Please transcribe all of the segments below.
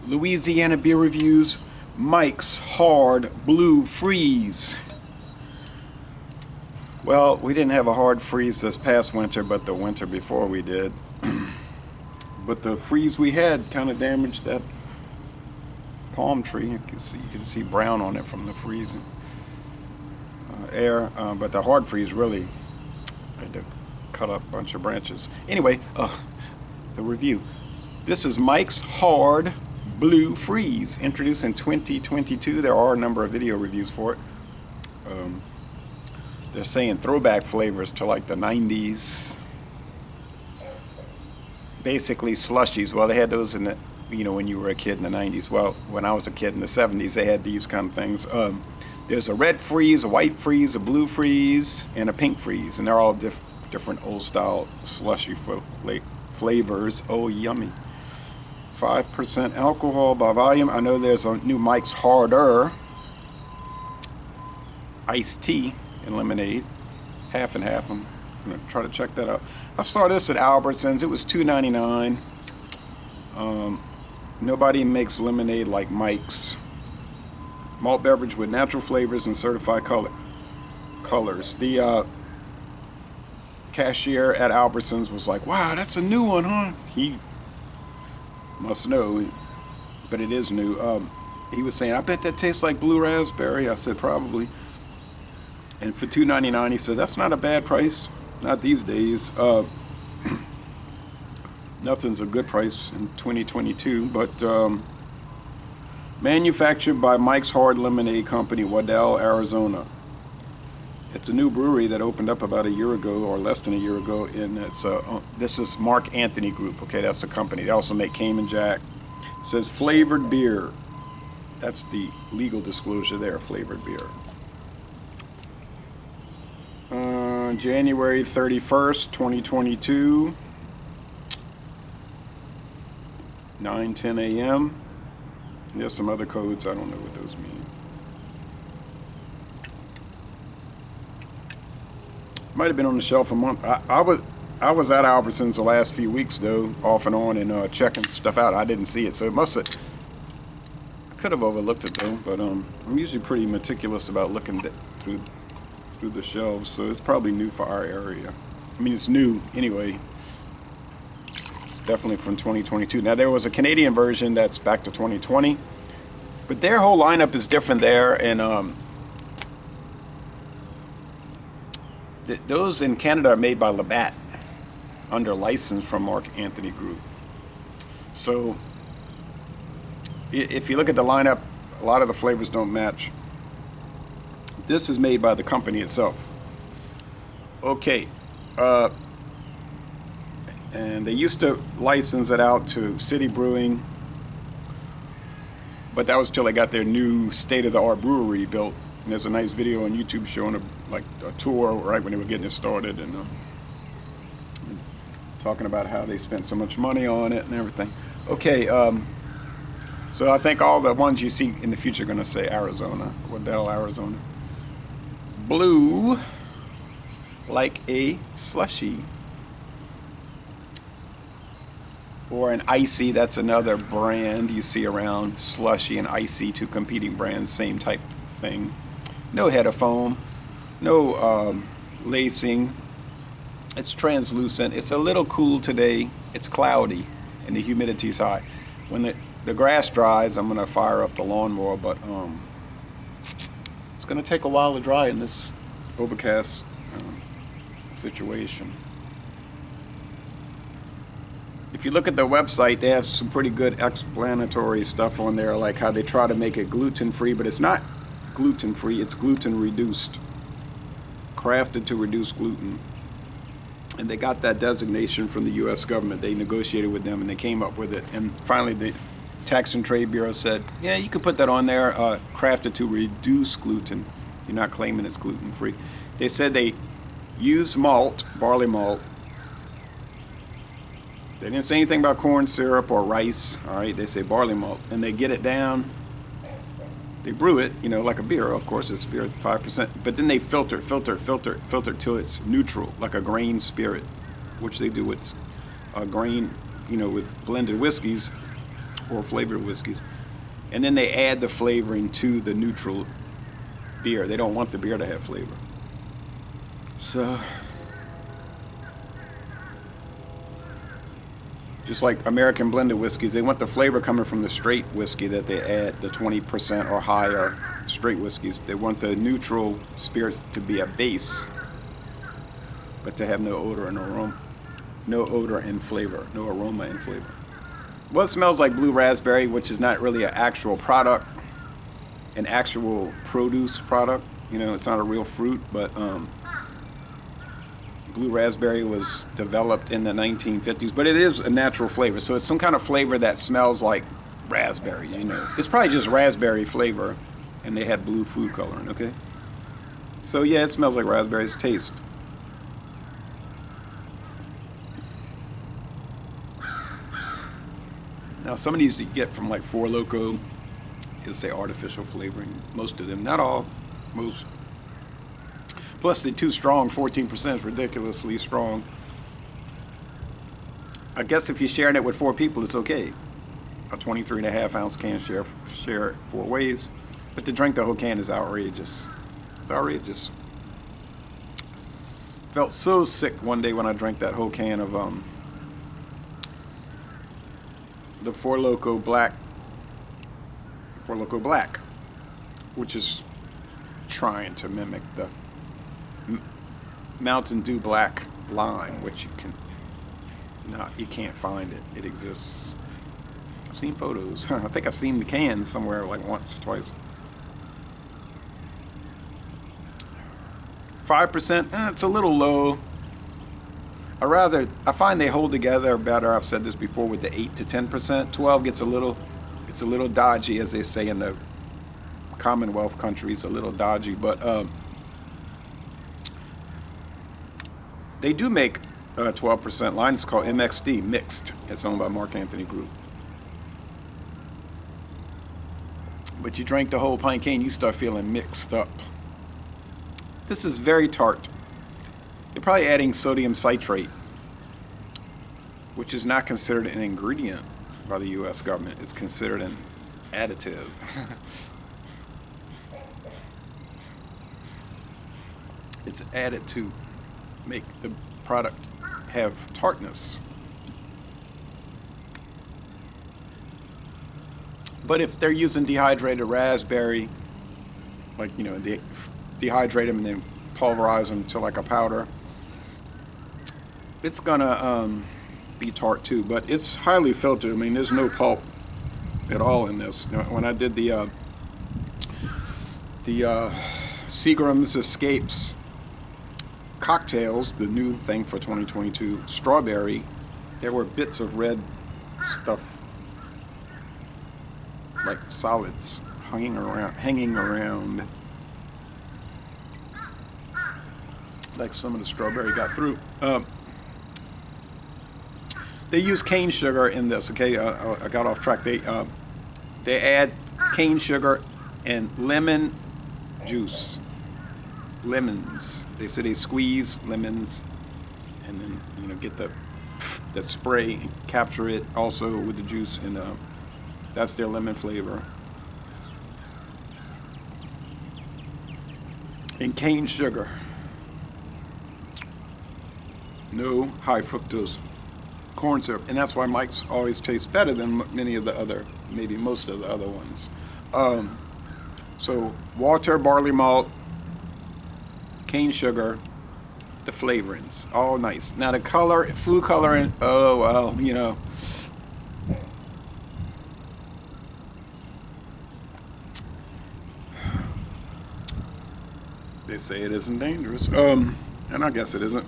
Louisiana beer reviews. Mike's Hard Blue Freeze. Well, we didn't have a hard freeze this past winter, but the winter before we did. But the freeze we had kind of damaged that palm tree. You can see brown on it from the freezing air. But the hard freeze really had to cut up a bunch of branches. Anyway, the review. This is Mike's Hard Blue Freeze, introduced in 2022. There are a number of video reviews for it. They're saying throwback flavors to like the 90s. Basically slushies. Well, they had those in the, when you were a kid in the 90s. Well, when I was a kid in the 70s, they had these kind of things. There's a red freeze, a white freeze, a blue freeze, and a pink freeze. And they're all different old style slushy flavors. Oh, yummy. 5% alcohol by volume. I know there's a new Mike's Harder iced tea and lemonade, half and half. I'm gonna try to check that out. I saw this at Albertsons. It was $2.99. Nobody makes lemonade like Mike's. Malt beverage with natural flavors and certified colors. The cashier at Albertsons was like, "Wow, that's a new one, huh?" He must know, but it is new. He was saying, "I bet that tastes like blue raspberry." I said, "Probably." And for $2.99, he said, "That's not a bad price. Not these days. Nothing's a good price in 2022." But manufactured by Mike's Hard Lemonade Company, Waddell, Arizona. It's a new brewery that opened up about a year ago, or less than a year ago. And it's this is Mark Anthony Group. Okay, that's the company. They also make Cayman Jack. It says flavored beer. That's the legal disclosure there. Flavored beer. January 31st, 2022, 9:10 a.m. There's some other codes. I don't know what those mean. Might have been on the shelf a month. I was at Albertsons the last few weeks though, off and on, and checking stuff out. I didn't see it, so it must have. I could have overlooked it though, but I'm usually pretty meticulous about looking through the shelves, so it's probably new for our area. I mean, it's new anyway. It's definitely from 2022. Now, there was a Canadian version that's back to 2020, but their whole lineup is different there, and those in Canada are made by Labatt under license from Mark Anthony Group. So if you look at the lineup, a lot of the flavors don't match. This is made by the company itself. Okay. And they used to license it out to City Brewing, but that was till they got their new state-of-the-art brewery built. And there's a nice video on YouTube showing a tour right when they were getting it started, and talking about how they spent so much money on it and everything. Okay. So I think all the ones you see in the future are going to say Arizona, Waddell, Arizona. Blue, like a slushy. Or an icy, that's another brand you see around. Slushy and icy, two competing brands, same type thing. No head of foam, no lacing. It's translucent. It's a little cool today. It's cloudy and the humidity's high. When the grass dries, I'm going to fire up the lawnmower, but it's going to take a while to dry in this overcast situation. If you look at their website, they have some pretty good explanatory stuff on there, like how they try to make it gluten-free, but it's not gluten-free, it's gluten-reduced. Crafted to reduce gluten. And they got that designation from the U.S. government. They negotiated with them and they came up with it. And finally, the Tax and Trade Bureau said, yeah, you could put that on there, crafted to reduce gluten. You're not claiming it's gluten-free. They said they use malt, barley malt. They didn't say anything about corn syrup or rice, all right? They say barley malt. And they get it down. They brew it, like a beer. Of course, it's beer, 5%. But then they filter till it's neutral, like a grain spirit, which they do with grain, with blended whiskeys. or flavored whiskeys. And then they add the flavoring to the neutral beer. They don't want the beer to have flavor. So, just like American blended whiskeys, they want the flavor coming from the straight whiskey that they add, the 20% or higher straight whiskeys. They want the neutral spirits to be a base, but to have no odor and aroma, no odor and flavor, no aroma and flavor. Well, it smells like blue raspberry, which is not really an actual product, an actual produce product. You know, it's not a real fruit, but blue raspberry was developed in the 1950s, but it is a natural flavor. So it's some kind of flavor that smells like raspberry, you know. It's probably just raspberry flavor, and they had blue food coloring, okay? So yeah, it smells like raspberries. Taste. Now some of these you get from like Four Loko, it'll say artificial flavoring. Most of them, not all, most. Plus they're too strong. 14% is ridiculously strong. I guess if you're sharing it with 4 people, it's okay. A 23.5 ounce can share it 4 ways. But to drink the whole can is outrageous. It's outrageous. Felt so sick one day when I drank that whole can of the Four Loko Black, which is trying to mimic the Mountain Dew Black Lime, which you can't find it. It exists. I've seen photos. I think I've seen the cans somewhere like once, twice. 5%, it's a little low. I find they hold together better. I've said this before with the 8 to 10%. 12 gets it's a little dodgy, as they say in the Commonwealth countries, a little dodgy, but they do make a 12% line. It's called MXD, Mixed. It's owned by Mark Anthony Group. But you drink the whole pint can, you start feeling mixed up. This is very tart. They're probably adding sodium citrate, which is not considered an ingredient by the U.S. government. It's considered an additive. It's added to make the product have tartness. But if they're using dehydrated raspberry, like, you know, they dehydrate them and then pulverize them to like a powder, it's gonna be tart too, but it's highly filtered. I mean, there's no pulp at all in this. You know, when I did the Seagram's Escapes cocktails, the new thing for 2022, strawberry, there were bits of red stuff, like solids, hanging around, like some of the strawberry got through. They use cane sugar in this. Okay, I got off track. They add cane sugar and lemon juice. Lemons. They say they squeeze lemons, and then, you know, get the spray and capture it also with the juice, and that's their lemon flavor. And cane sugar. No high fructose corn syrup, and that's why Mike's always tastes better than many of the other, maybe most of the other ones. So water, barley malt, cane sugar, the flavorings, all nice. Now the color, food coloring, oh well, you know. They say it isn't dangerous, and I guess it isn't.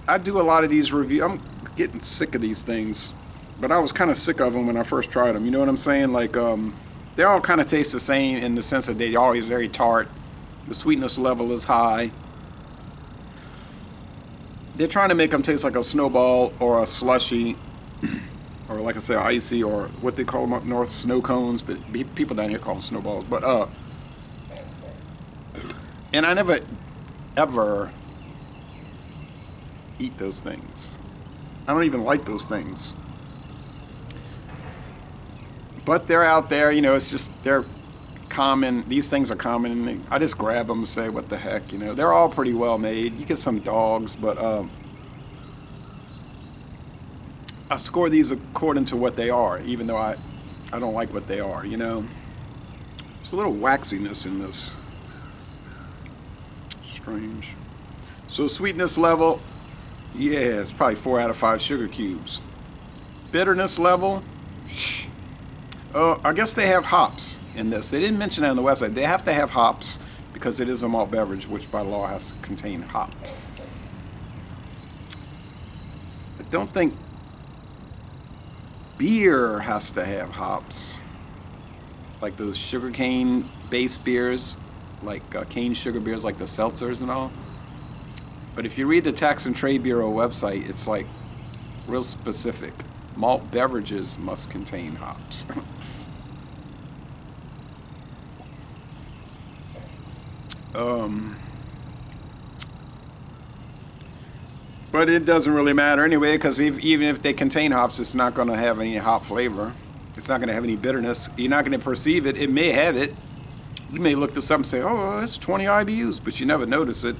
I do a lot of these reviews. I'm getting sick of these things, but I was kind of sick of them when I first tried them. You know what I'm saying? Like, they all kind of taste the same in the sense that they're always very tart. The sweetness level is high. They're trying to make them taste like a snowball or a slushy, or like I say, icy, or what they call them up north, snow cones. But people down here call them snowballs. But and I never, ever eat those things. I don't even like those things. But they're out there, you know, it's just, they're common. These things are common. And I just grab them and say, what the heck, you know. They're all pretty well made. You get some dogs, but I score these according to what they are, even though I don't like what they are, you know. There's a little waxiness in this. Strange. So sweetness level, yeah, it's probably 4 out of 5 sugar cubes. Bitterness level, I guess they have hops in this. They didn't mention that on the website. They have to have hops because it is a malt beverage, which by law has to contain hops. I don't think beer has to have hops. Like those sugarcane based beers, like cane sugar beers like the seltzers and all. But if you read the Tax and Trade Bureau website, it's like real specific. Malt beverages must contain hops. But it doesn't really matter anyway, because even if they contain hops, it's not going to have any hop flavor. It's not going to have any bitterness. You're not going to perceive it. It may have it. You may look this up and say, oh, it's 20 IBUs, but you never notice it.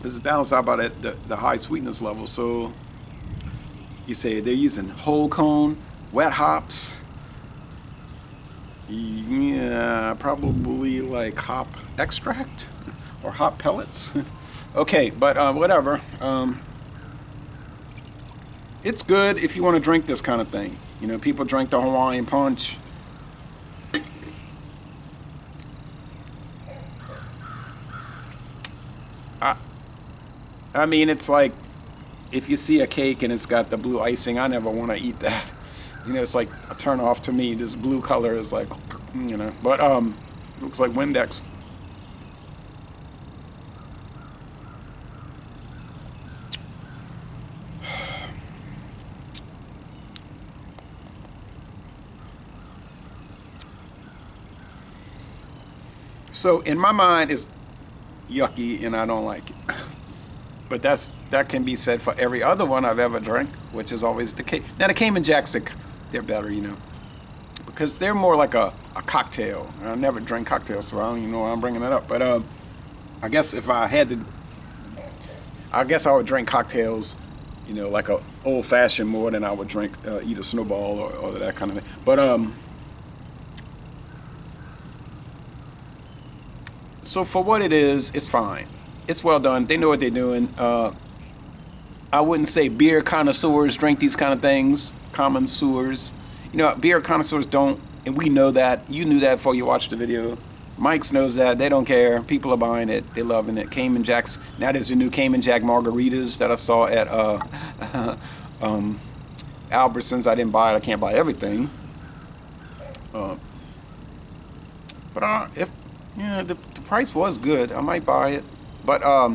This is balanced out by the high sweetness level. So you say they're using whole cone, wet hops. Yeah, probably like hop extract or hop pellets. Okay, but whatever. It's good if you want to drink this kind of thing. You know, people drink the Hawaiian punch. I mean, it's like if you see a cake and it's got the blue icing, I never want to eat that. You know, it's like a turn off to me. This blue color is like, you know, but looks like Windex. So in my mind, it's yucky and I don't like it. But that can be said for every other one I've ever drank, which is always the case. Now the Cayman Jacks, they're better, you know, because they're more like a cocktail. I never drink cocktails, so I don't even know why I'm bringing that up. But I guess if I had to, I guess I would drink cocktails, you know, like a old fashioned more than I would drink eat a Snowball or that kind of thing. But so for what it is, it's fine. It's well done. They know what they're doing. I wouldn't say beer connoisseurs drink these kind of things. Common sewers. You know, beer connoisseurs don't, and we know that. You knew that before you watched the video. Mike's knows that. They don't care. People are buying it. They're loving it. Cayman Jacks. Now there's the new Cayman Jack margaritas that I saw at Albertsons. I didn't buy it. I can't buy everything. But if the price was good, I might buy it. But I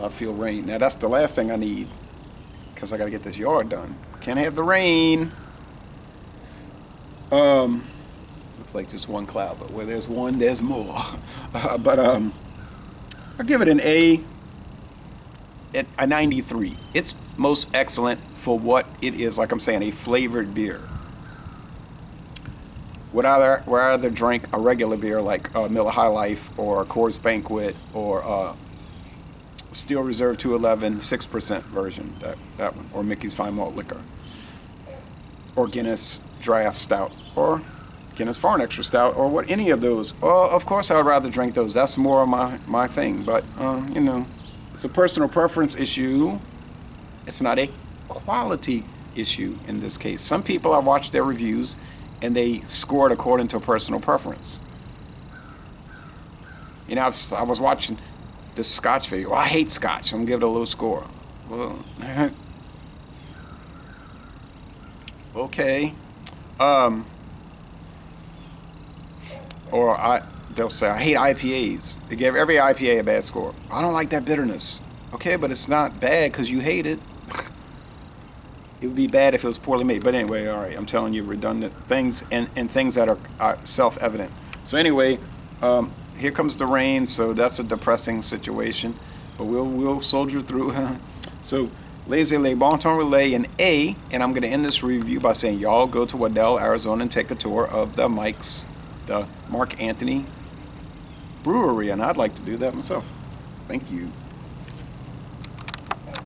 feel rain. Now that's the last thing I need, because I got to get this yard done. Can't have the rain. Looks like just one cloud, but where there's one, there's more. But I'll give it an A at a 93. It's most excellent for what it is. Like I'm saying, a flavored beer. Would I rather drink a regular beer like Miller High Life or Coors Banquet or Steel Reserve 211 6% version, that one, or Mickey's Fine Malt Liquor, or Guinness Draft Stout, or Guinness Foreign Extra Stout, or what, any of those? Well, of course I would rather drink those. That's more of my thing. But you know, it's a personal preference issue. It's not a quality issue in this case. Some people, I watched their reviews and they scored according to personal preference. You know, I was watching this Scotch video. Oh, I hate Scotch. I'm gonna give it a low score. Well, okay. Or they'll say, I hate IPAs. They give every IPA a bad score. I don't like that bitterness. Okay, but it's not bad because you hate it. It would be bad if it was poorly made. But anyway, all right, I'm telling you redundant things and things that are self-evident. So anyway, here comes the rain, so that's a depressing situation. but we'll soldier through. So, Laissez les bon temps relay in A, and I'm going to end this review by saying y'all go to Waddell, Arizona, and take a tour of the Mark Anthony Brewery, and I'd like to do that myself. Thank you.